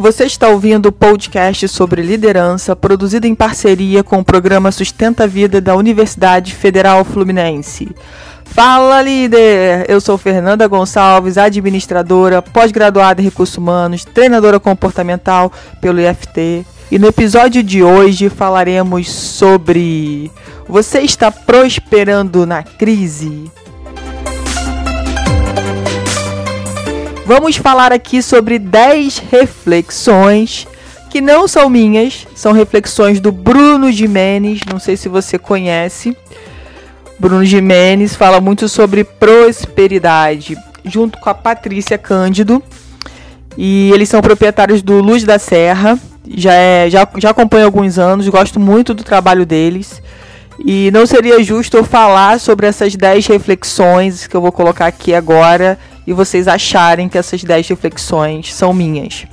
Você está ouvindo o podcast sobre liderança, produzido em parceria com o programa Sustenta a Vida da Universidade Federal Fluminense. Fala, líder! Eu sou Fernanda Gonçalves, administradora, pós-graduada em Recursos Humanos, treinadora comportamental pelo IFT. E no episódio de hoje falaremos sobre: você está prosperando na crise? Vamos falar aqui sobre 10 reflexões que não são minhas, são reflexões do Bruno Gimenez, não sei se você conhece. Bruno Gimenez fala muito sobre prosperidade, junto com a Patrícia Cândido, e eles são proprietários do Luz da Serra, já acompanho há alguns anos, gosto muito do trabalho deles, e não seria justo eu falar sobre essas 10 reflexões que eu vou colocar aqui agora, e vocês acharem que essas 10 reflexões são minhas.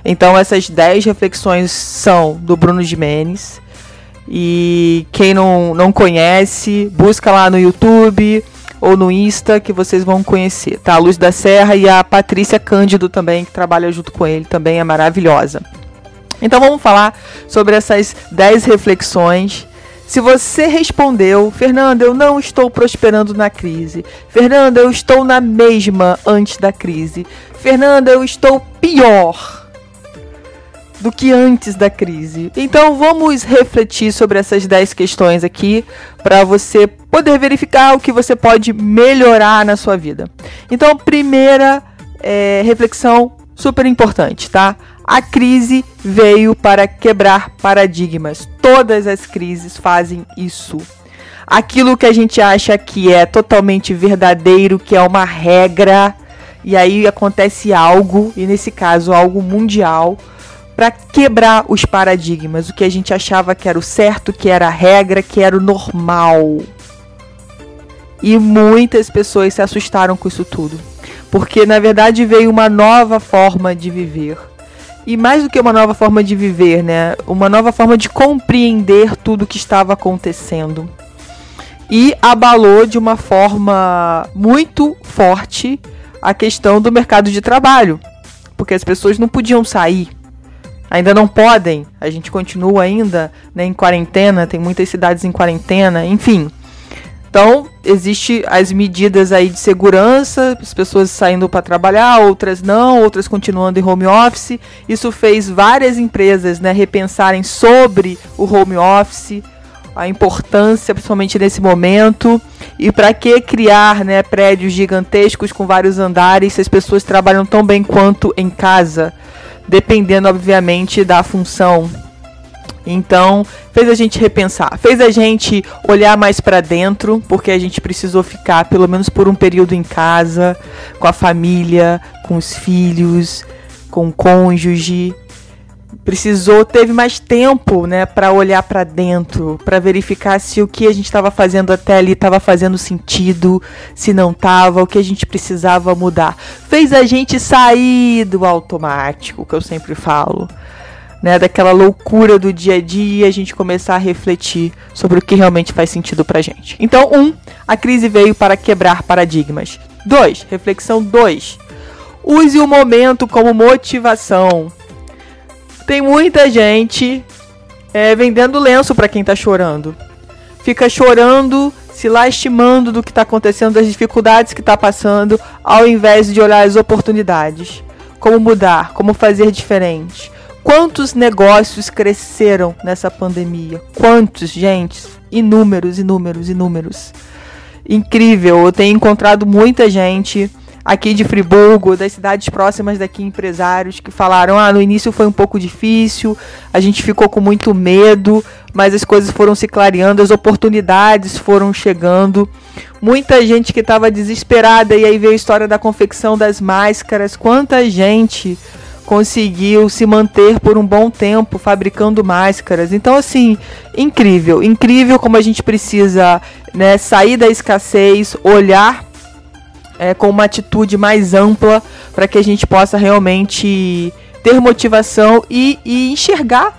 Então essas 10 reflexões são do Bruno Gimenez. E quem não conhece, busca lá no YouTube ou no Insta que vocês vão conhecer, tá? A Luz da Serra e a Patrícia Cândido também, que trabalha junto com ele, também é maravilhosa. Então vamos falar sobre essas 10 reflexões. Se você respondeu: Fernanda, eu não estou prosperando na crise. Fernanda, eu estou na mesma antes da crise. Fernanda, eu estou pior do que antes da crise. Então vamos refletir sobre essas 10 questões aqui para você poder verificar o que você pode melhorar na sua vida. Então, primeira reflexão super importante, tá? A crise veio para quebrar paradigmas. Todas as crises fazem isso. Aquilo que a gente acha que é totalmente verdadeiro, que é uma regra, e aí acontece algo, e nesse caso algo mundial, para quebrar os paradigmas, o que a gente achava que era o certo, que era a regra, que era o normal. E muitas pessoas se assustaram com isso tudo, porque na verdade veio uma nova forma de viver. E mais do que uma nova forma de viver, né? Uma nova forma de compreender tudo o que estava acontecendo. E abalou de uma forma muito forte a questão do mercado de trabalho, porque as pessoas não podiam sair. Ainda não podem, a gente continua ainda, né, em quarentena, tem muitas cidades em quarentena, enfim. Então, existem as medidas aí de segurança, as pessoas saindo para trabalhar, outras não, outras continuando em home office. Isso fez várias empresas, né, repensarem sobre o home office, a importância, principalmente nesse momento. E para que criar, né, prédios gigantescos com vários andares se as pessoas trabalham tão bem quanto em casa? Dependendo, obviamente, da função. Então, fez a gente repensar, fez a gente olhar mais para dentro, porque a gente precisou ficar pelo menos por um período em casa, com a família, com os filhos, com o cônjuge. Teve mais tempo, né, para olhar para dentro, para verificar se o que a gente estava fazendo até ali estava fazendo sentido, se não estava, o que a gente precisava mudar. Fez a gente sair do automático, que eu sempre falo, né, daquela loucura do dia a dia, a gente começar a refletir sobre o que realmente faz sentido pra gente. Então, a crise veio para quebrar paradigmas. 2, reflexão 2. Use o momento como motivação. Tem muita gente vendendo lenço para quem tá chorando. Fica chorando, se lastimando do que está acontecendo, das dificuldades que está passando, ao invés de olhar as oportunidades. Como mudar, como fazer diferente. Quantos negócios cresceram nessa pandemia? Quantos, gente? Inúmeros, inúmeros, inúmeros. Incrível, eu tenho encontrado muita gente aqui de Friburgo, das cidades próximas daqui, empresários que falaram: no início foi um pouco difícil, a gente ficou com muito medo, mas as coisas foram se clareando, as oportunidades foram chegando. Muita gente que estava desesperada, e aí veio a história da confecção das máscaras. Quanta gente conseguiu se manter por um bom tempo fabricando máscaras. Então, assim, incrível, incrível como a gente precisa, né, sair da escassez, olhar com uma atitude mais ampla para que a gente possa realmente ter motivação e enxergar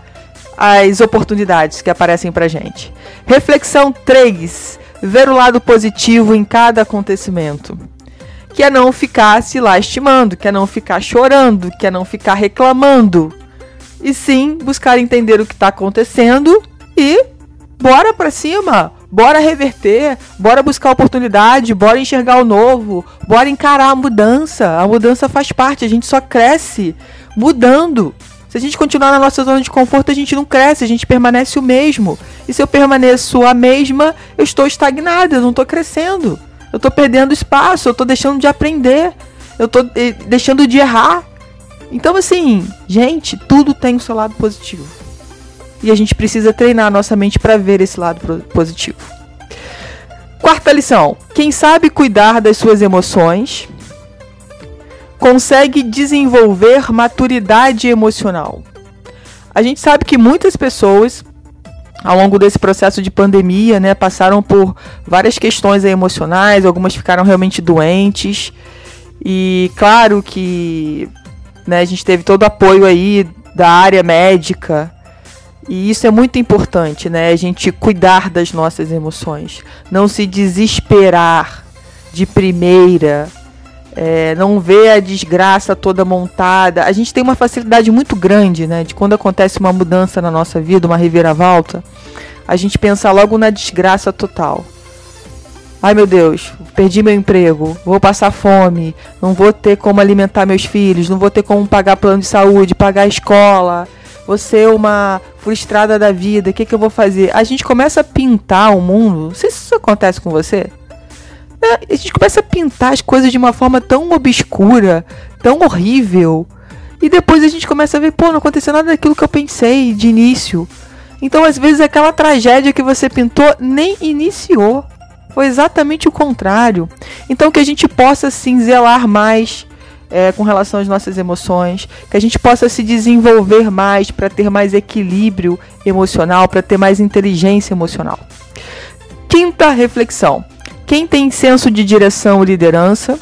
as oportunidades que aparecem para a gente. Reflexão 3. Ver o lado positivo em cada acontecimento. que é não ficar se lastimando, que é não ficar chorando, que é não ficar reclamando. E sim, buscar entender o que está acontecendo e bora pra cima, bora reverter, bora buscar oportunidade, bora enxergar o novo, bora encarar a mudança. A mudança faz parte, a gente só cresce mudando. Se a gente continuar na nossa zona de conforto, a gente não cresce, a gente permanece o mesmo. E se eu permaneço a mesma, eu estou estagnada, eu não estou crescendo. Eu estou perdendo espaço, eu estou deixando de aprender, eu estou deixando de errar. Então, assim, gente, tudo tem o seu lado positivo. E a gente precisa treinar a nossa mente para ver esse lado positivo. Quarta lição. Quem sabe cuidar das suas emoções consegue desenvolver maturidade emocional. A gente sabe que muitas pessoas, ao longo desse processo de pandemia, né, passaram por várias questões emocionais, algumas ficaram realmente doentes. E claro que, né, a gente teve todo o apoio aí da área médica. E isso é muito importante, né? A gente cuidar das nossas emoções. Não se desesperar de primeira. Não ver a desgraça toda montada. A gente tem uma facilidade muito grande, né? De quando acontece uma mudança na nossa vida, uma reviravolta, a gente pensa logo na desgraça total. Ai, meu Deus, perdi meu emprego, vou passar fome, não vou ter como alimentar meus filhos, não vou ter como pagar plano de saúde, pagar a escola, vou ser uma frustrada da vida, o que eu vou fazer? A gente começa a pintar o mundo, não sei se isso acontece com você, a gente começa a pintar as coisas de uma forma tão obscura, tão horrível, e depois a gente começa a ver, pô, não aconteceu nada daquilo que eu pensei de início. Então, às vezes, aquela tragédia que você pintou nem iniciou. Foi exatamente o contrário. Então, que a gente possa, sim, zelar mais com relação às nossas emoções. Que a gente possa se desenvolver mais para ter mais equilíbrio emocional, para ter mais inteligência emocional. Quinta reflexão. Quem tem senso de direção e liderança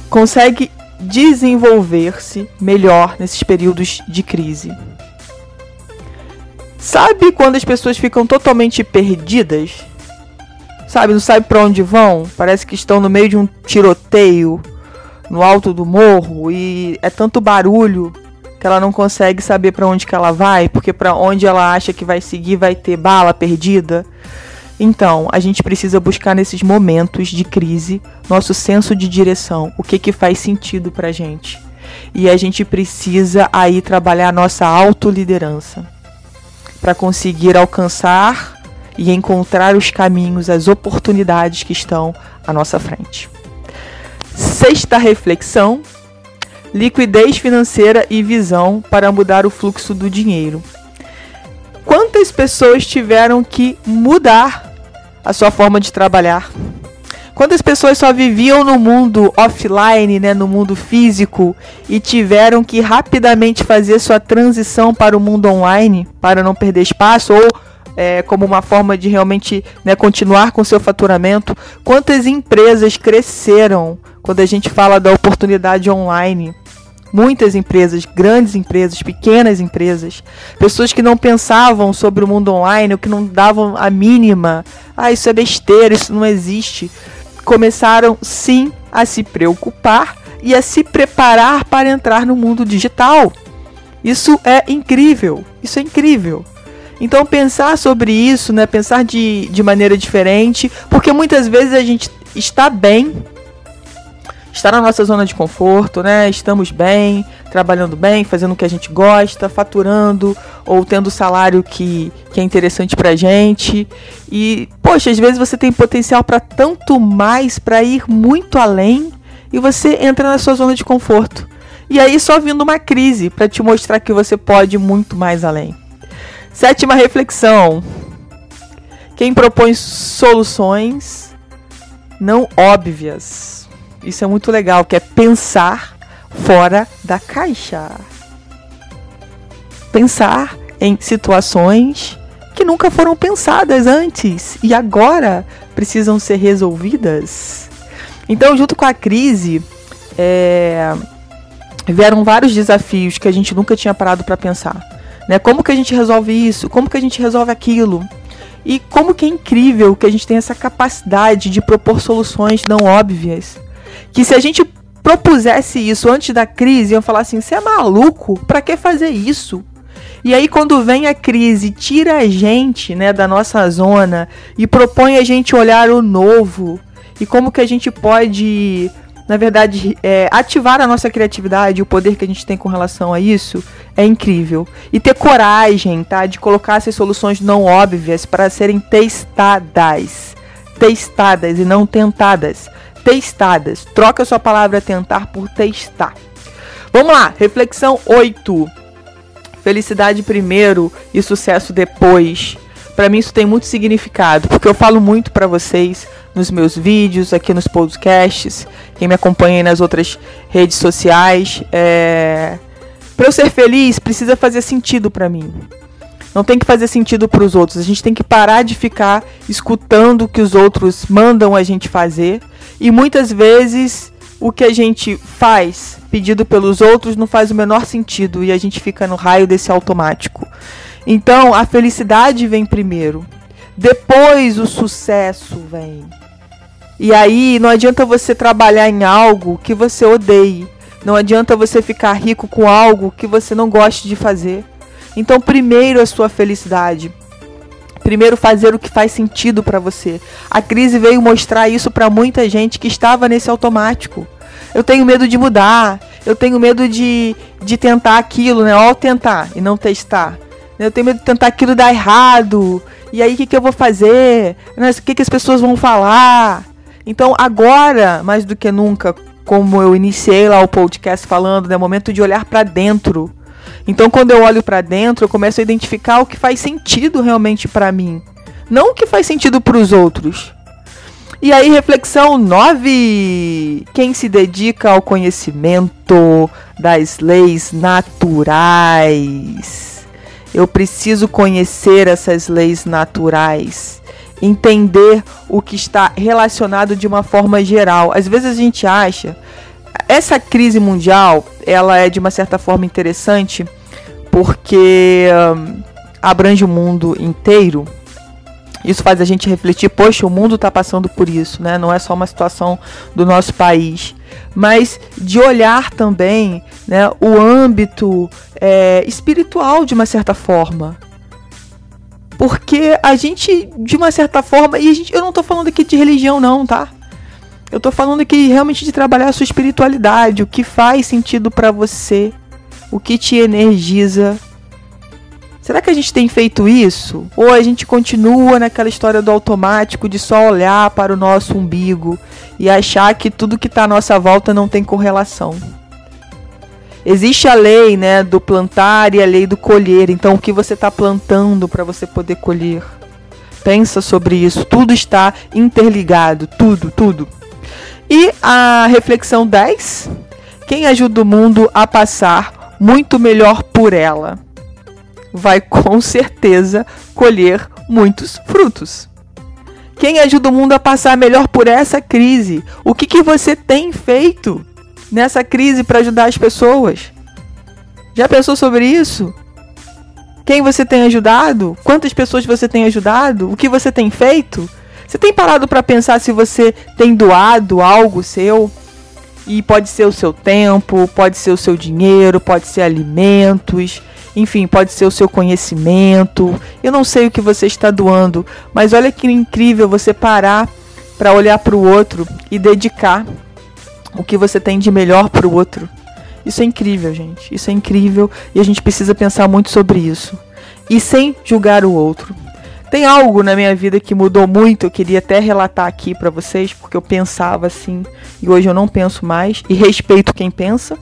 consegue desenvolver-se melhor nesses períodos de crise. Sabe quando as pessoas ficam totalmente perdidas? Sabe, não sabe para onde vão? Parece que estão no meio de um tiroteio no alto do morro e é tanto barulho que ela não consegue saber para onde que ela vai, porque para onde ela acha que vai seguir vai ter bala perdida. Então, a gente precisa buscar nesses momentos de crise nosso senso de direção, o que faz sentido pra gente. E a gente precisa aí trabalhar a nossa autoliderança para conseguir alcançar e encontrar os caminhos, as oportunidades que estão à nossa frente. Sexta reflexão: liquidez financeira e visão para mudar o fluxo do dinheiro. Quantas pessoas tiveram que mudar a sua forma de trabalhar? Quantas pessoas só viviam no mundo offline, né, no mundo físico, e tiveram que rapidamente fazer sua transição para o mundo online, para não perder espaço, ou como uma forma de realmente, né, continuar com seu faturamento? Quantas empresas cresceram quando a gente fala da oportunidade online? Muitas empresas, grandes empresas, pequenas empresas, pessoas que não pensavam sobre o mundo online, ou que não davam a mínima, isso é besteira, isso não existe, começaram sim a se preocupar e a se preparar para entrar no mundo digital. Isso é incrível, isso é incrível. Então pensar sobre isso, né, pensar de maneira diferente, porque muitas vezes a gente está bem, está na nossa zona de conforto, né? Estamos bem, trabalhando bem, fazendo o que a gente gosta, faturando ou tendo salário que é interessante pra gente. E, poxa, às vezes você tem potencial para tanto mais, para ir muito além, e você entra na sua zona de conforto. E aí só vindo uma crise para te mostrar que você pode ir muito mais além. Sétima reflexão: quem propõe soluções não óbvias. Isso é muito legal, que é pensar fora da caixa. Pensar em situações que nunca foram pensadas antes e agora precisam ser resolvidas. Então, junto com a crise, vieram vários desafios que a gente nunca tinha parado para pensar, né? Como que a gente resolve isso? Como que a gente resolve aquilo? E como que é incrível que a gente tem essa capacidade de propor soluções não óbvias. Que se a gente propusesse isso antes da crise, iam falar assim, você é maluco? Pra que fazer isso? E aí quando vem a crise, tira a gente, né, da nossa zona e propõe a gente olhar o novo. E como que a gente pode, na verdade, ativar a nossa criatividade, o poder que a gente tem com relação a isso, é incrível. E ter coragem, tá, de colocar essas soluções não óbvias para serem testadas. Testadas e não tentadas. Testadas. Troca a sua palavra tentar por testar. Vamos lá, reflexão 8. Felicidade primeiro e sucesso depois. Para mim isso tem muito significado, porque eu falo muito para vocês nos meus vídeos, aqui nos podcasts, quem me acompanha aí nas outras redes sociais. Para eu ser feliz, precisa fazer sentido para mim. Não tem que fazer sentido para os outros. A gente tem que parar de ficar escutando o que os outros mandam a gente fazer. E muitas vezes o que a gente faz, pedido pelos outros, não faz o menor sentido. E a gente fica no raio desse automático. Então, a felicidade vem primeiro. Depois o sucesso vem. E aí, não adianta você trabalhar em algo que você odeie. Não adianta você ficar rico com algo que você não goste de fazer. Então, primeiro a sua felicidade. Primeiro fazer o que faz sentido para você. A crise veio mostrar isso para muita gente que estava nesse automático. Eu tenho medo de mudar. Eu tenho medo de tentar aquilo, né? Ó, tentar e não testar. Eu tenho medo de tentar aquilo dar errado. E aí, o que eu vou fazer? O que as pessoas vão falar? Então, agora, mais do que nunca, como eu iniciei lá o podcast falando, é momento de olhar para dentro. Então, quando eu olho para dentro, eu começo a identificar o que faz sentido realmente para mim. Não o que faz sentido para os outros. E aí, reflexão 9. Quem se dedica ao conhecimento das leis naturais. Eu preciso conhecer essas leis naturais. Entender o que está relacionado de uma forma geral. Às vezes a gente acha... Essa crise mundial, ela é de uma certa forma interessante porque abrange o mundo inteiro. Isso faz a gente refletir, poxa, o mundo está passando por isso, né? Não é só uma situação do nosso país. Mas de olhar também, né, o âmbito espiritual de uma certa forma. Porque a gente, de uma certa forma, eu não estou falando aqui de religião não, tá? Eu tô falando aqui realmente de trabalhar a sua espiritualidade, o que faz sentido pra você, o que te energiza. Será que a gente tem feito isso? Ou a gente continua naquela história do automático de só olhar para o nosso umbigo e achar que tudo que tá à nossa volta não tem correlação? Existe a lei, né, do plantar e a lei do colher. Então, o que você está plantando para você poder colher? Pensa sobre isso. Tudo está interligado. Tudo. E a reflexão 10. Quem ajuda o mundo a passar muito melhor por ela vai com certeza colher muitos frutos. Quem ajuda o mundo a passar melhor por essa crise? O que você tem feito nessa crise para ajudar as pessoas? Já pensou sobre isso? Quem você tem ajudado? Quantas pessoas você tem ajudado? O que você tem feito? Você tem parado para pensar se você tem doado algo seu? E pode ser o seu tempo, pode ser o seu dinheiro, pode ser alimentos, enfim, pode ser o seu conhecimento. Eu não sei o que você está doando, mas olha que incrível você parar para olhar para o outro e dedicar o que você tem de melhor para o outro. Isso é incrível, gente. Isso é incrível e a gente precisa pensar muito sobre isso. E sem julgar o outro. Tem algo na minha vida que mudou muito, eu queria até relatar aqui pra vocês, porque eu pensava assim, e hoje eu não penso mais, e respeito quem pensa.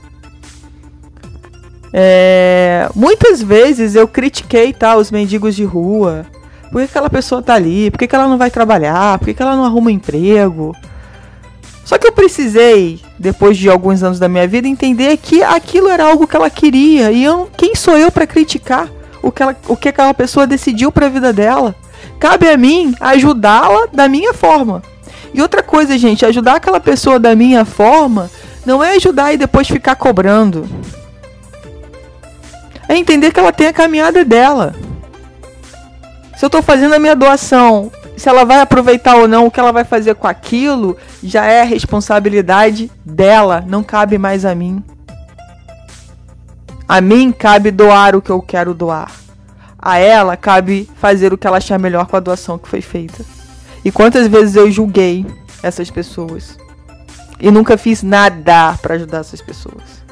Muitas vezes eu critiquei os mendigos de rua. Por que aquela pessoa tá ali? Por que ela não vai trabalhar? Por que ela não arruma um emprego? Só que eu precisei, depois de alguns anos da minha vida, entender que aquilo era algo que ela queria. E quem sou eu para criticar o que aquela pessoa decidiu para a vida dela? Cabe a mim ajudá-la da minha forma. E outra coisa, gente, ajudar aquela pessoa da minha forma não é ajudar e depois ficar cobrando. É entender que ela tem a caminhada dela. Se eu estou fazendo a minha doação, se ela vai aproveitar ou não, o que ela vai fazer com aquilo, já é responsabilidade dela, não cabe mais a mim. A mim cabe doar o que eu quero doar. A ela cabe fazer o que ela achar melhor com a doação que foi feita. E quantas vezes eu julguei essas pessoas e nunca fiz nada para ajudar essas pessoas.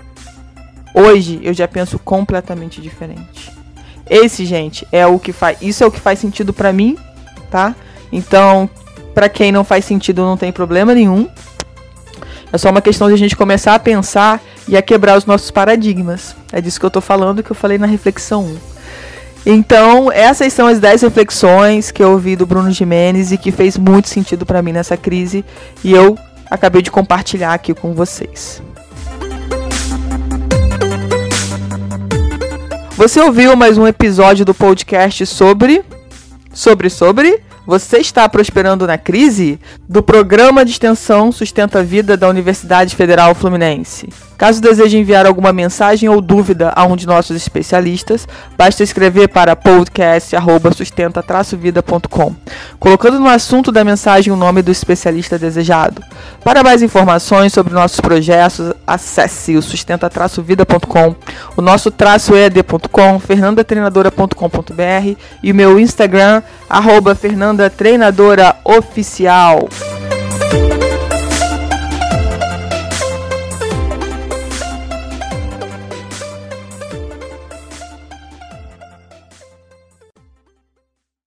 Hoje eu já penso completamente diferente. Gente, isso é o que faz sentido para mim, tá? Então, para quem não faz sentido, não tem problema nenhum. É só uma questão de a gente começar a pensar e a quebrar os nossos paradigmas. É disso que eu tô falando, que eu falei na reflexão 1. Então, essas são as 10 reflexões que eu ouvi do Bruno Gimenez e que fez muito sentido para mim nessa crise. E eu acabei de compartilhar aqui com vocês. Você ouviu mais um episódio do podcast sobre Você está prosperando na crise? Do programa de extensão Sustenta a Vida da Universidade Federal Fluminense. Caso deseje enviar alguma mensagem ou dúvida a um de nossos especialistas, basta escrever para podcast@sustenta-vida.com, colocando no assunto da mensagem o nome do especialista desejado. Para mais informações sobre nossos projetos, acesse o sustenta-vida.com, o nosso -ed.com, fernandatreinadora.com.br e o meu Instagram, @fernandatreinadora oficial.